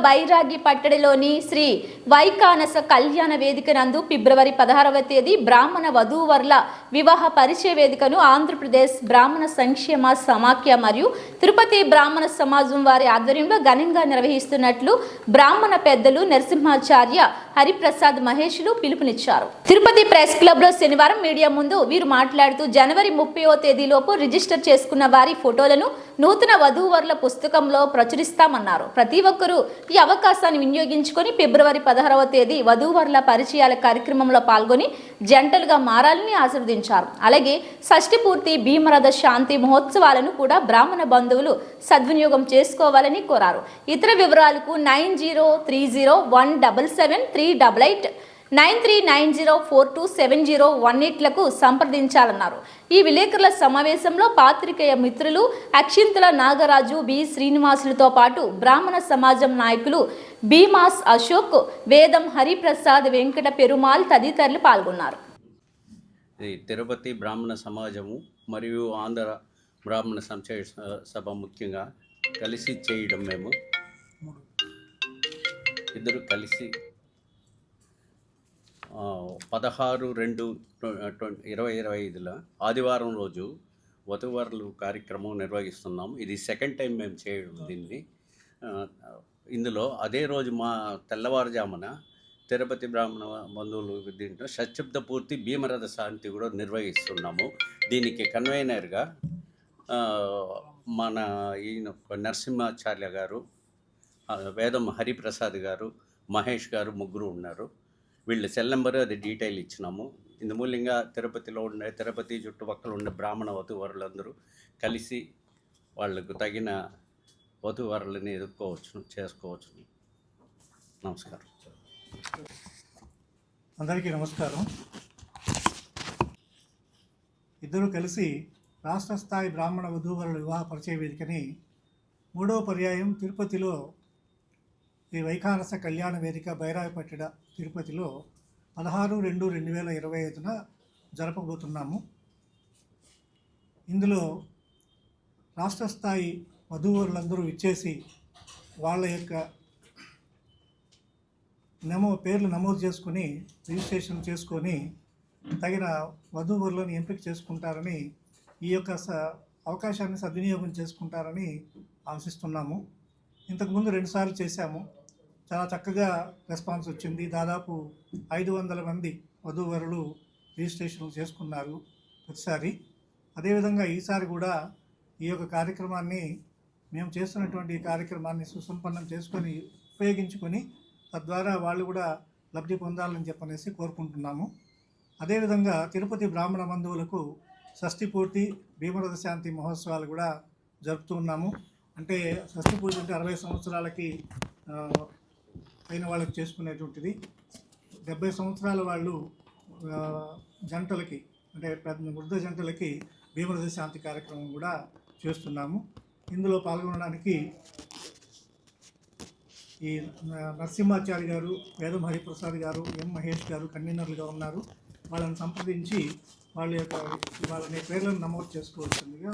బైరాగి పట్టడిలోని శ్రీ వైకానస కళ్యాణ వేదిక నందు ఫిబ్రవరి 16వ తేదీ బ్రాహ్మణ వధూవరుల వివాహ పరిచయ వేదికను ఆంధ్రప్రదేశ్ బ్రాహ్మణ సంక్షేమ సమాఖ్య మరియు తిరుపతి బ్రాహ్మణ సమాజం వారి ఆధ్వర్యంలో ఘనంగా నిర్వహిస్తున్నట్లు బ్రాహ్మణ పెద్దలు నరసింహాచార్య హరిప్రసాద్ మహేష్లు పిలుపునిచ్చారు. తిరుపతి ప్రెస్ క్లబ్ లో శనివారం మీడియా ముందు వీరు మాట్లాడుతూ జనవరి 30వ తేదీలోపు రిజిస్టర్ చేసుకున్న వారి ఫోటోలను నూతన వధూవరుల పుస్తకంలో ప్రచురిస్తామన్నారు. ప్రతి ఒక్కరూ ఈ అవకాశాన్ని వినియోగించుకొని ఫిబ్రవరి 16వ తేదీ వధూవరుల పరిచయాల కార్యక్రమంలో పాల్గొని జంటలుగా మారాలని ఆశీర్వదించారు. అలాగే షష్ఠి పూర్తి భీమరథ శాంతి మహోత్సవాలను కూడా బ్రాహ్మణ బంధువులు సద్వినియోగం చేసుకోవాలని కోరారు. ఇతర వివరాలకు 9030177388 9390427018లకు సంప్రదించాలన్నారు. ఈ విలేకరుల సమావేశంలో పాత్రికేయ మిత్రులు అక్షింతల నాగరాజు, బి శ్రీనివాసులతో పాటు బ్రాహ్మణ సమాజం నాయకులు భీమాస్ అశోక్, వేదం హరిప్రసాద్, వెంకట పెరుమాల్ తదితరులు పాల్గొన్నారు. తిరుపతి బ్రాహ్మణ సమాజము మరియు ఆంధ్ర బ్రాహ్మణ సంక్షేమ సభ ముఖ్యంగా కలిసి చేయడం, మేము ఇద్దరు కలిసి 16/2/2025 ఆదివారం రోజు వధూవరులు కార్యక్రమం నిర్వహిస్తున్నాం. ఇది సెకండ్ టైం మేము చేయడం దీన్ని. ఇందులో అదే రోజు మా తెల్లవారుజామున తిరుపతి బ్రాహ్మణ బంధువులు దీంట్లో షష్ఠి పూర్తి భీమరథ శాంతి కూడా నిర్వహిస్తున్నాము. దీనికి కన్వీనర్గా మన ఈయన నరసింహాచార్య గారు, వేదం హరిప్రసాద్ గారు, మహేష్ గారు ముగ్గురు ఉన్నారు. వీళ్ళ సెల్ నెంబరు అది డీటెయిల్ ఇచ్చినాము. ఇందు మూలంగా తిరుపతిలో ఉండే, తిరుపతి చుట్టుపక్కల ఉండే బ్రాహ్మణ వధూవరులందరూ కలిసి వాళ్ళకు తగిన వధూవరులని చేసుకోవచ్చు. నమస్కారం. అందరికీ నమస్కారం. ఇద్దరు కలిసి రాష్ట్ర స్థాయి బ్రాహ్మణ వధూవరుల వివాహ పరిచయ వేదికని 3వ పర్యాయం తిరుపతిలో ఈ వైకానస కళ్యాణ వేదిక బైరాగిపట్టిడ తిరుపతిలో 16/2/2025 జరపబోతున్నాము. ఇందులో రాష్ట్ర స్థాయి వధూవరులందరూ ఇచ్చేసి వాళ్ళ యొక్క పేర్లు నమోదు చేసుకొని రిజిస్ట్రేషన్ చేసుకొని తగిన వధూవరులను ఎంపిక చేసుకుంటారని, ఈ యొక్క అవకాశాన్ని సద్వినియోగం చేసుకుంటారని ఆశిస్తున్నాము. ఇంతకుముందు 2 సార్లు చేశాము. చాలా చక్కగా రెస్పాన్స్ వచ్చింది. దాదాపు 500 మంది వధూవరులు రిజిస్ట్రేషన్ చేసుకున్నారు ప్రతిసారి. అదేవిధంగా ఈసారి కూడా ఈ యొక్క కార్యక్రమాన్ని, మేము చేస్తున్నటువంటి ఈ కార్యక్రమాన్ని సుసంపన్నం చేసుకొని ఉపయోగించుకొని తద్వారా వాళ్ళు కూడా లబ్ధి పొందాలని చెప్పనేసి కోరుకుంటున్నాము. అదేవిధంగా తిరుపతి బ్రాహ్మణ బంధువులకు షష్ఠి పూర్తి భీమరథ శాంతి మహోత్సవాలు కూడా జరుపుతూ ఉన్నాము. అంటే షష్ఠి పూజ అంటే 60 సంవత్సరాలకి అయిన వాళ్ళకి చేసుకునేటువంటిది. 70 సంవత్సరాల వాళ్ళు జంటలకి, అంటే వృద్ధ జంటలకి భీమరథ శాంతి కార్యక్రమం కూడా చేస్తున్నాము. ఇందులో పాల్గొనడానికి ఈ నరసింహాచార్య గారు, వేదం హరిప్రసాద్ గారు, ఎం మహేష్ గారు కన్వీనర్లుగా ఉన్నారు. వాళ్ళని సంప్రదించి వాళ్ళ పేర్లను నమోదు చేసుకోవాల్సిందిగా